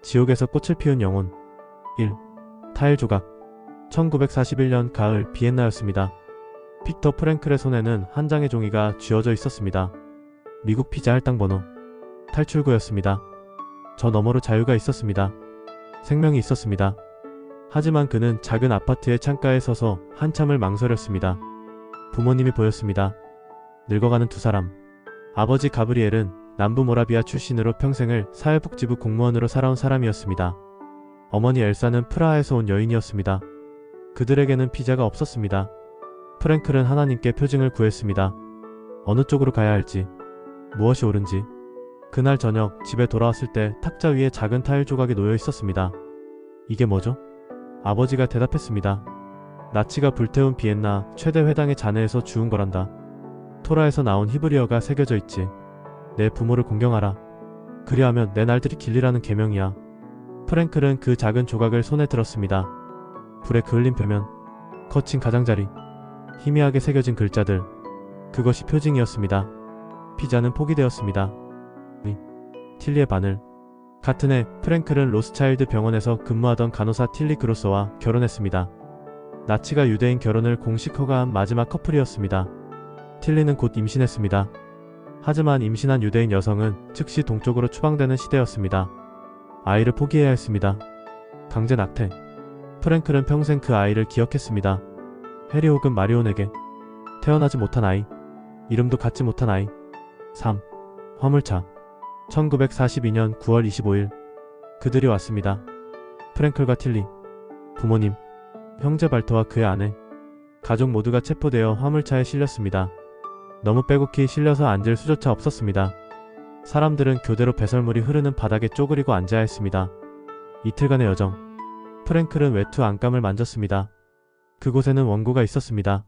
지옥에서 꽃을 피운 영혼. 1. 타일 조각. 1941년 가을 비엔나였습니다. 빅터 프랭클의 손에는 한 장의 종이가 쥐어져 있었습니다. 미국 피자 할당 번호. 탈출구였습니다. 저 너머로 자유가 있었습니다. 생명이 있었습니다. 하지만 그는 작은 아파트의 창가에 서서 한참을 망설였습니다. 부모님이 보였습니다. 늙어가는 두 사람. 아버지 가브리엘은 남부 모라비아 출신으로 평생을 사회복지부 공무원으로 살아온 사람이었습니다. 어머니 엘사는 프라하에서 온 여인이었습니다. 그들에게는 피자가 없었습니다. 프랭클은 하나님께 표징을 구했습니다. 어느 쪽으로 가야 할지, 무엇이 옳은지. 그날 저녁 집에 돌아왔을 때 탁자 위에 작은 타일 조각이 놓여 있었습니다. 이게 뭐죠? 아버지가 대답했습니다. 나치가 불태운 비엔나 최대 회당의 잔해에서 주운 거란다. 토라에서 나온 히브리어가 새겨져 있지. 내 부모를 공경하라. 그리하면 내 날들이 길리라는 계명이야. 프랭클은 그 작은 조각을 손에 들었습니다. 불에 그을린 벽면, 거친 가장자리, 희미하게 새겨진 글자들. 그것이 표징이었습니다. 피자는 포기되었습니다. 틸리의 바늘. 같은 해 프랭클은 로스차일드 병원에서 근무하던 간호사 틸리 그로서와 결혼했습니다. 나치가 유대인 결혼을 공식 허가한 마지막 커플이었습니다. 틸리는 곧 임신했습니다. 하지만 임신한 유대인 여성은 즉시 동쪽으로 추방되는 시대였습니다. 아이를 포기해야 했습니다. 강제 낙태. 프랭클은 평생 그 아이를 기억했습니다. 해리 혹은 마리온에게. 태어나지 못한 아이. 이름도 갖지 못한 아이. 3. 화물차. 1942년 9월 25일. 그들이 왔습니다. 프랭클과 틸리. 부모님, 형제 발터와 그의 아내. 가족 모두가 체포되어 화물차에 실렸습니다. 너무 빼곡히 실려서 앉을 수조차 없었습니다. 사람들은 교대로 배설물이 흐르는 바닥에 쪼그리고 앉아야 했습니다. 이틀간의 여정. 프랭클은 외투 안감을 만졌습니다. 그곳에는 원고가 있었습니다.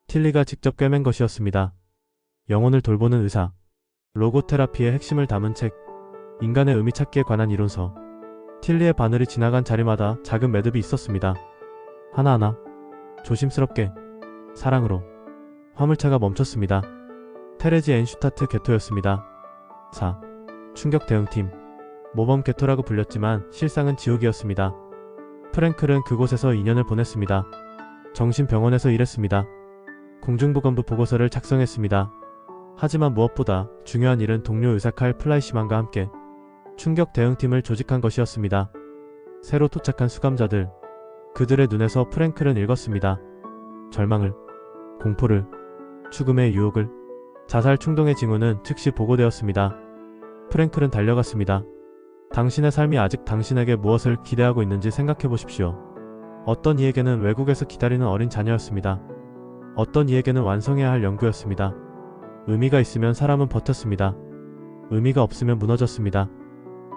틸리가 직접 꿰맨 것이었습니다. 영혼을 돌보는 의사. 로고테라피의 핵심을 담은 책. 인간의 의미 찾기에 관한 이론서. 틸리의 바늘이 지나간 자리마다 작은 매듭이 있었습니다. 하나하나 조심스럽게, 사랑으로. 화물차가 멈췄습니다. 테레지 앤슈타트 게토였습니다. 4. 충격 대응팀. 모범 게토라고 불렸지만 실상은 지옥이었습니다. 프랭클은 그곳에서 2년을 보냈습니다. 정신병원에서 일했습니다. 공중보건부 보고서를 작성했습니다. 하지만 무엇보다 중요한 일은 동료 의사 칼 플라이시만과 함께 충격 대응팀을 조직한 것이었습니다. 새로 도착한 수감자들. 그들의 눈에서 프랭클은 읽었습니다. 절망을, 공포를, 죽음의 유혹을. 자살 충동의 징후는 즉시 보고되었습니다. 프랭클은 달려갔습니다. 당신의 삶이 아직 당신에게 무엇을 기대하고 있는지 생각해 보십시오. 어떤 이에게는 외국에서 기다리는 어린 자녀였습니다. 어떤 이에게는 완성해야 할 연구였습니다. 의미가 있으면 사람은 버텼습니다. 의미가 없으면 무너졌습니다.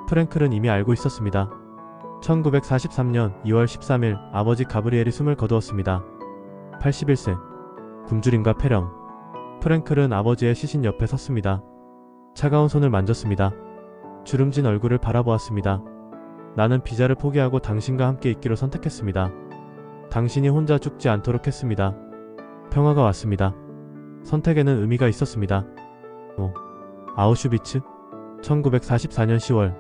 프랭클은 이미 알고 있었습니다. 1943년 2월 13일 아버지 가브리엘이 숨을 거두었습니다. 81세. 굶주림과 폐렴. 프랭클은 아버지의 시신 옆에 섰습니다. 차가운 손을 만졌습니다. 주름진 얼굴을 바라보았습니다. 나는 피자를 포기하고 당신과 함께 있기로 선택했습니다. 당신이 혼자 죽지 않도록 했습니다. 평화가 왔습니다. 선택에는 의미가 있었습니다. 5. 아우슈비츠. 1944년 10월.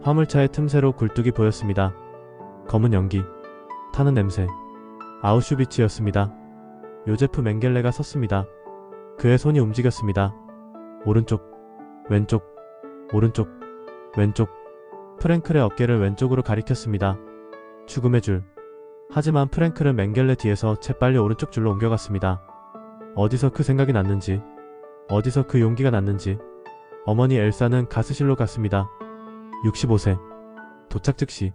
화물차의 틈새로 굴뚝이 보였습니다. 검은 연기, 타는 냄새. 아우슈비츠였습니다. 요제프 맹겔레가 섰습니다. 그의 손이 움직였습니다. 오른쪽, 왼쪽, 오른쪽, 왼쪽. 프랭클의 어깨를 왼쪽으로 가리켰습니다. 죽음의 줄. 하지만 프랭클은 맹겔레 뒤에서 재빨리 오른쪽 줄로 옮겨갔습니다. 어디서 그 생각이 났는지, 어디서 그 용기가 났는지. 어머니 엘사는 가스실로 갔습니다. 65세. 도착 즉시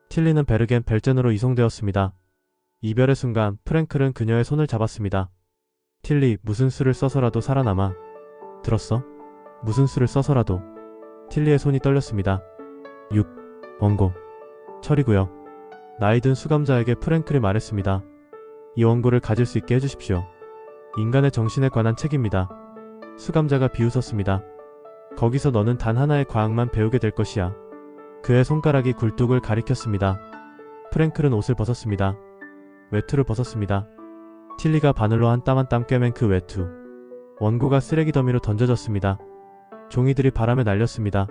틸리는 베르겐 벨젠으로 이송되었습니다. 이별의 순간 프랭클은 그녀의 손을 잡았습니다. 틸리, 무슨 수를 써서라도 살아남아. 들었어? 무슨 수를 써서라도. 틸리의 손이 떨렸습니다. 6. 원고. 처리구역. 나이든 수감자에게 프랭클이 말했습니다. 이 원고를 가질 수 있게 해주십시오. 인간의 정신에 관한 책입니다. 수감자가 비웃었습니다. 거기서 너는 단 하나의 과학만 배우게 될 것이야. 그의 손가락이 굴뚝을 가리켰습니다. 프랭클은 옷을 벗었습니다. 외투를 벗었습니다. 틸리가 바늘로 한 땀 한 땀 꿰맨 그 외투. 원고가 쓰레기 더미로 던져졌습니다. 종이들이 바람에 날렸습니다.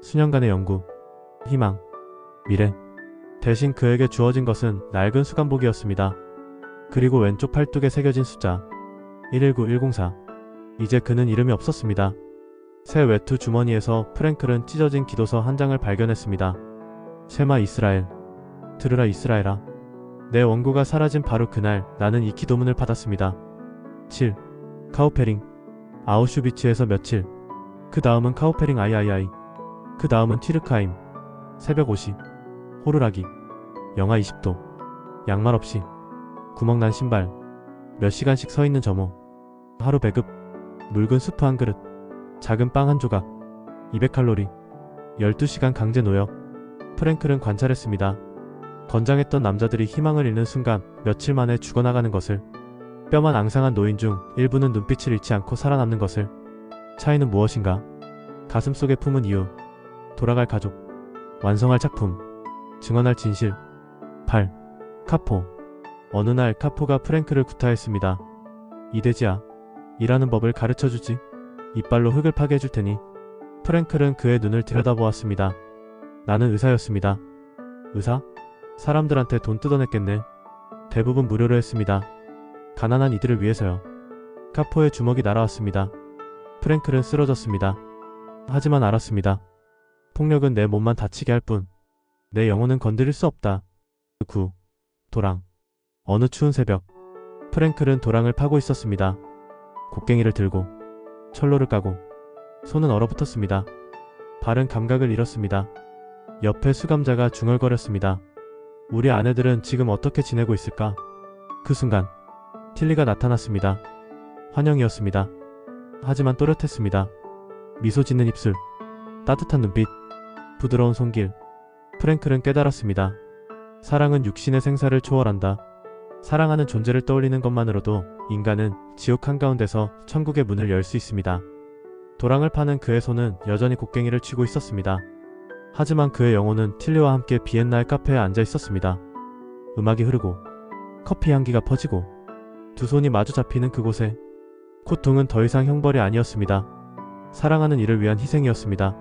수년간의 연구, 희망, 미래. 대신 그에게 주어진 것은 낡은 수감복이었습니다. 그리고 왼쪽 팔뚝에 새겨진 숫자 119104. 이제 그는 이름이 없었습니다. 새 외투 주머니에서 프랭클은 찢어진 기도서 한 장을 발견했습니다. 쉐마 이스라엘. 들으라 이스라엘아. 내 원고가 사라진 바로 그날 나는 이 기도문을 받았습니다. 7. 카우페링. 아우슈비츠에서 며칠. 그 다음은 카우페링 아이아이아이. 그 다음은 튀르카임. 새벽 5시. 호루라기. 영하 20도. 양말 없이. 구멍난 신발. 몇 시간씩 서 있는 점호. 하루 배급. 묽은 수프 한 그릇. 작은 빵 한 조각. 200칼로리. 12시간 강제 노역. 프랭클은 관찰했습니다. 건장했던 남자들이 희망을 잃는 순간 며칠 만에 죽어나가는 것을. 뼈만 앙상한 노인 중 일부는 눈빛을 잃지 않고 살아남는 것을. 차이는 무엇인가? 가슴속에 품은 이유. 돌아갈 가족. 완성할 작품. 증언할 진실. 8. 카포. 어느 날 카포가 프랭클을 구타했습니다. 이돼지야. 일하는 법을 가르쳐주지. 이빨로 흙을 파게 해줄 테니. 프랭클은 그의 눈을 들여다보았습니다. 나는 의사였습니다. 의사? 사람들한테 돈 뜯어냈겠네. 대부분 무료로 했습니다. 가난한 이들을 위해서요. 카포의 주먹이 날아왔습니다. 프랭클은 쓰러졌습니다. 하지만 알았습니다. 폭력은 내 몸만 다치게 할 뿐. 내 영혼은 건드릴 수 없다. 9. 도랑. 어느 추운 새벽. 프랭클은 도랑을 파고 있었습니다. 곡괭이를 들고 철로를 까고 손은 얼어붙었습니다. 발은 감각을 잃었습니다. 옆에 수감자가 중얼거렸습니다. 우리 아내들은 지금 어떻게 지내고 있을까? 그 순간 틸리가 나타났습니다. 환영이었습니다. 하지만 또렷했습니다. 미소 짓는 입술, 따뜻한 눈빛, 부드러운 손길. 프랭클은 깨달았습니다. 사랑은 육신의 생사를 초월한다. 사랑하는 존재를 떠올리는 것만으로도 인간은 지옥 한가운데서 천국의 문을 열 수 있습니다. 도랑을 파는 그의 손은 여전히 곡괭이를 쥐고 있었습니다. 하지만 그의 영혼은 틸리와 함께 비엔나의 카페에 앉아 있었습니다. 음악이 흐르고 커피 향기가 퍼지고 두 손이 마주 잡히는 그곳에 고통은 더 이상 형벌이 아니었습니다. 사랑하는 이를 위한 희생이었습니다.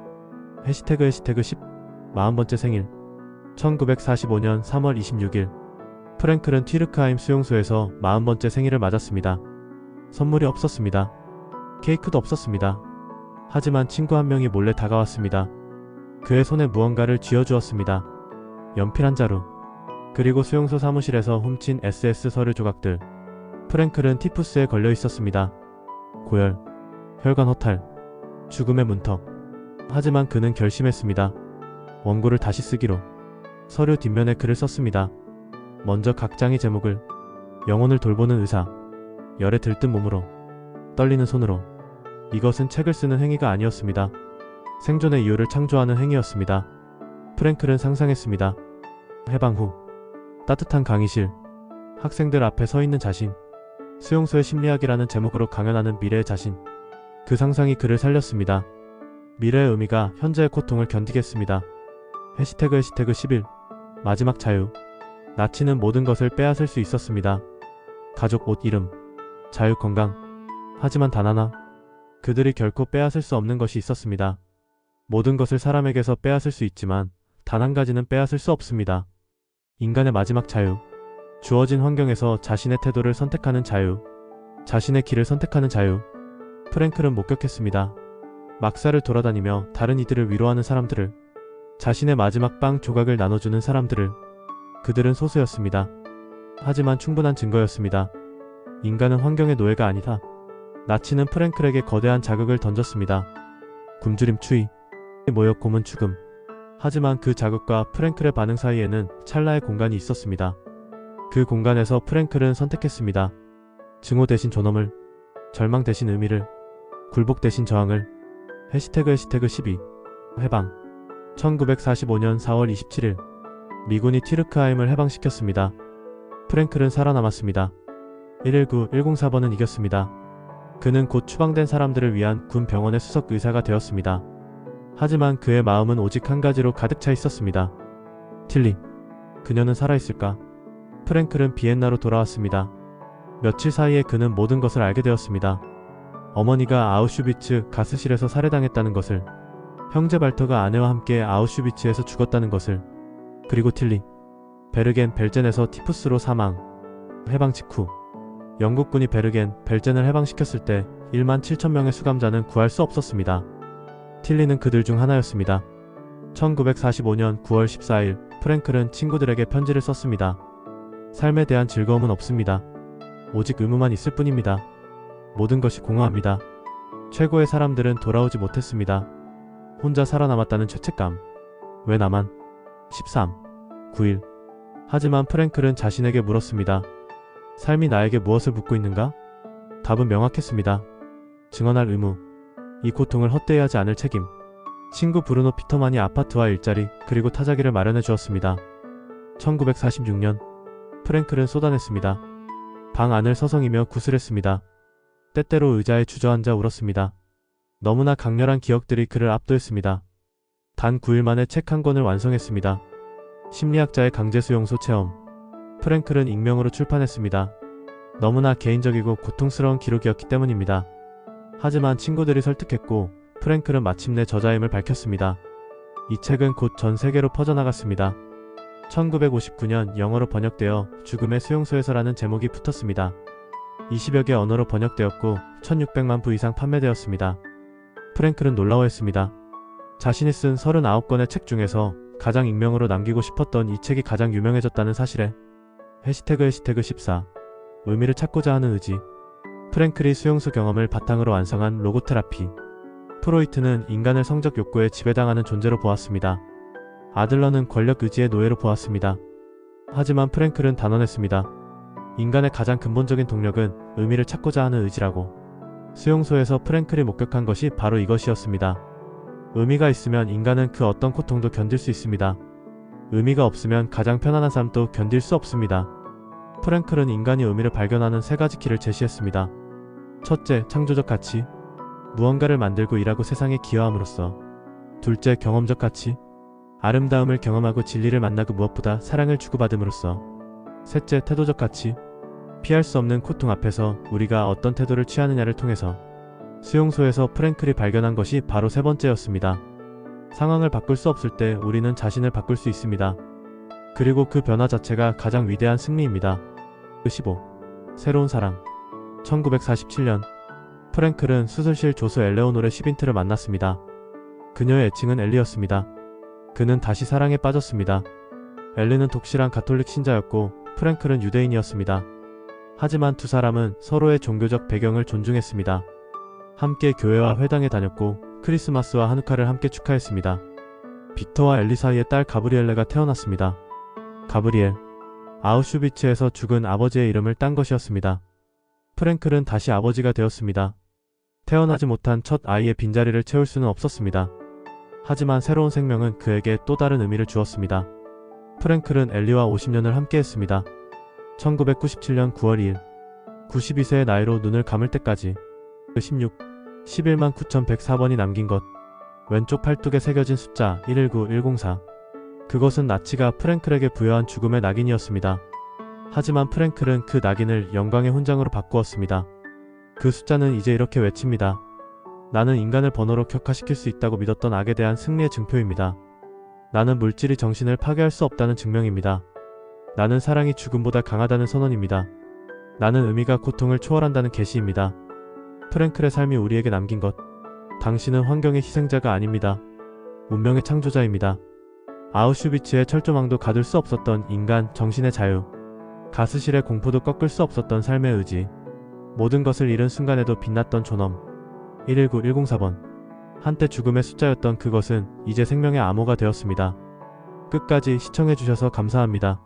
해시태그 10 40번째 생일. 1945년 3월 26일. 프랭클은 튀르크하임 수용소에서 40번째 생일을 맞았습니다. 선물이 없었습니다. 케이크도 없었습니다. 하지만 친구 한 명이 몰래 다가왔습니다. 그의 손에 무언가를 쥐어주었습니다. 연필 한 자루. 그리고 수용소 사무실에서 훔친 SS 서류 조각들. 프랭클은 티푸스에 걸려 있었습니다. 고열, 혈관 허탈, 죽음의 문턱. 하지만 그는 결심했습니다. 원고를 다시 쓰기로. 서류 뒷면에 글을 썼습니다. 먼저 각 장의 제목을. 영혼을 돌보는 의사. 열에 들뜬 몸으로. 떨리는 손으로. 이것은 책을 쓰는 행위가 아니었습니다. 생존의 이유를 창조하는 행위였습니다. 프랭클은 상상했습니다. 해방 후. 따뜻한 강의실. 학생들 앞에 서 있는 자신. 수용소의 심리학이라는 제목으로 강연하는 미래의 자신. 그 상상이 그를 살렸습니다. 미래의 의미가 현재의 고통을 견디겠습니다. 해시태그 11 마지막 자유. 나치는 모든 것을 빼앗을 수 있었습니다. 가족, 옷, 이름, 자유, 건강. 하지만 단 하나. 그들이 결코 빼앗을 수 없는 것이 있었습니다. 모든 것을 사람에게서 빼앗을 수 있지만 단 한 가지는 빼앗을 수 없습니다. 인간의 마지막 자유. 주어진 환경에서 자신의 태도를 선택하는 자유. 자신의 길을 선택하는 자유. 프랭클은 목격했습니다. 막사를 돌아다니며 다른 이들을 위로하는 사람들을. 자신의 마지막 빵 조각을 나눠주는 사람들을. 그들은 소수였습니다. 하지만 충분한 증거였습니다. 인간은 환경의 노예가 아니다. 나치는 프랭클에게 거대한 자극을 던졌습니다. 굶주림, 추위, 모욕, 고문, 죽음. 하지만 그 자극과 프랭클의 반응 사이에는 찰나의 공간이 있었습니다. 그 공간에서 프랭클은 선택했습니다. 증오 대신 존엄을, 절망 대신 의미를, 굴복 대신 저항을. 해시태그 12 해방. 1945년 4월 27일. 미군이 튀르크하임을 해방시켰습니다. 프랭클은 살아남았습니다. 119-104번은 이겼습니다. 그는 곧 추방된 사람들을 위한 군 병원의 수석 의사가 되었습니다. 하지만 그의 마음은 오직 한 가지로 가득 차 있었습니다. 틸리. 그녀는 살아있을까? 프랭클은 비엔나로 돌아왔습니다. 며칠 사이에 그는 모든 것을 알게 되었습니다. 어머니가 아우슈비츠 가스실에서 살해당했다는 것을, 형제 발터가 아내와 함께 아우슈비츠에서 죽었다는 것을, 그리고 틸리, 베르겐, 벨젠에서 티푸스로 사망. 해방 직후 영국군이 베르겐, 벨젠을 해방시켰을 때 1만 7천 명의 수감자는 구할 수 없었습니다. 틸리는 그들 중 하나였습니다. 1945년 9월 14일 프랭클은 친구들에게 편지를 썼습니다. 삶에 대한 즐거움은 없습니다. 오직 의무만 있을 뿐입니다. 모든 것이 공허합니다. 최고의 사람들은 돌아오지 못했습니다. 혼자 살아남았다는 죄책감. 왜 나만? 13. 9일. 하지만 프랭클은 자신에게 물었습니다. 삶이 나에게 무엇을 묻고 있는가? 답은 명확했습니다. 증언할 의무. 이 고통을 헛되이 하지 않을 책임. 친구 브루노 피터만이 아파트와 일자리 그리고 타자기를 마련해 주었습니다. 1946년 프랭클은 쏟아냈습니다. 방 안을 서성이며 구슬했습니다. 때때로 의자에 주저앉아 울었습니다. 너무나 강렬한 기억들이 그를 압도했습니다. 단 9일 만에 책 한 권을 완성했습니다. 심리학자의 강제수용소 체험. 프랭클은 익명으로 출판했습니다. 너무나 개인적이고 고통스러운 기록이었기 때문입니다. 하지만 친구들이 설득했고 프랭클은 마침내 저자임을 밝혔습니다. 이 책은 곧 전 세계로 퍼져나갔습니다. 1959년 영어로 번역되어 죽음의 수용소에서라는 제목이 붙었습니다. 20여 개 언어로 번역되었고 1600만 부 이상 판매되었습니다. 프랭클은 놀라워했습니다. 자신이 쓴 39권의 책 중에서 가장 익명으로 남기고 싶었던 이 책이 가장 유명해졌다는 사실에 해시태그 14 의미를 찾고자 하는 의지. 프랭클이 수용소 경험을 바탕으로 완성한 로고테라피. 프로이트는 인간을 성적 욕구에 지배당하는 존재로 보았습니다. 아들러는 권력 의지의 노예로 보았습니다. 하지만 프랭클은 단언했습니다. 인간의 가장 근본적인 동력은 의미를 찾고자 하는 의지라고. 수용소에서 프랭클이 목격한 것이 바로 이것이었습니다. 의미가 있으면 인간은 그 어떤 고통도 견딜 수 있습니다. 의미가 없으면 가장 편안한 삶도 견딜 수 없습니다. 프랭클은 인간이 의미를 발견하는 세 가지 키를 제시했습니다. 첫째, 창조적 가치. 무언가를 만들고 일하고 세상에 기여함으로써. 둘째, 경험적 가치. 아름다움을 경험하고 진리를 만나고 무엇보다 사랑을 주고받음으로써. 셋째, 태도적 가치. 피할 수 없는 고통 앞에서 우리가 어떤 태도를 취하느냐를 통해서. 수용소에서 프랭클이 발견한 것이 바로 세 번째였습니다. 상황을 바꿀 수 없을 때 우리는 자신을 바꿀 수 있습니다. 그리고 그 변화 자체가 가장 위대한 승리입니다. 15. 새로운 사랑. 1947년 프랭클은 수술실 조수 엘레오노르 시빈트를 만났습니다. 그녀의 애칭은 엘리였습니다. 그는 다시 사랑에 빠졌습니다. 엘리는 독실한 가톨릭 신자였고 프랭클은 유대인이었습니다. 하지만 두 사람은 서로의 종교적 배경을 존중했습니다. 함께 교회와 회당에 다녔고 크리스마스와 하누카를 함께 축하했습니다. 빅터와 엘리 사이의 딸 가브리엘레가 태어났습니다. 가브리엘. 아우슈비츠에서 죽은 아버지의 이름을 딴 것이었습니다. 프랭클은 다시 아버지가 되었습니다. 태어나지 못한 첫 아이의 빈자리를 채울 수는 없었습니다. 하지만 새로운 생명은 그에게 또 다른 의미를 주었습니다. 프랭클은 엘리와 50년을 함께했습니다. 1997년 9월 2일 92세의 나이로 눈을 감을 때까지 16. 11만 9104번이 남긴 것. 왼쪽 팔뚝에 새겨진 숫자 119104. 그것은 나치가 프랭클에게 부여한 죽음의 낙인이었습니다. 하지만 프랭클은 그 낙인을 영광의 훈장으로 바꾸었습니다. 그 숫자는 이제 이렇게 외칩니다. 나는 인간을 번호로 격화시킬 수 있다고 믿었던 악에 대한 승리의 증표입니다. 나는 물질이 정신을 파괴할 수 없다는 증명입니다. 나는 사랑이 죽음보다 강하다는 선언입니다. 나는 의미가 고통을 초월한다는 계시입니다. 프랭클의 삶이 우리에게 남긴 것. 당신은 환경의 희생자가 아닙니다. 운명의 창조자입니다. 아우슈비츠의 철조망도 가둘 수 없었던 인간 정신의 자유. 가스실의 공포도 꺾을 수 없었던 삶의 의지. 모든 것을 잃은 순간에도 빛났던 존엄. 119104번. 한때 죽음의 숫자였던 그것은 이제 생명의 암호가 되었습니다. 끝까지 시청해주셔서 감사합니다.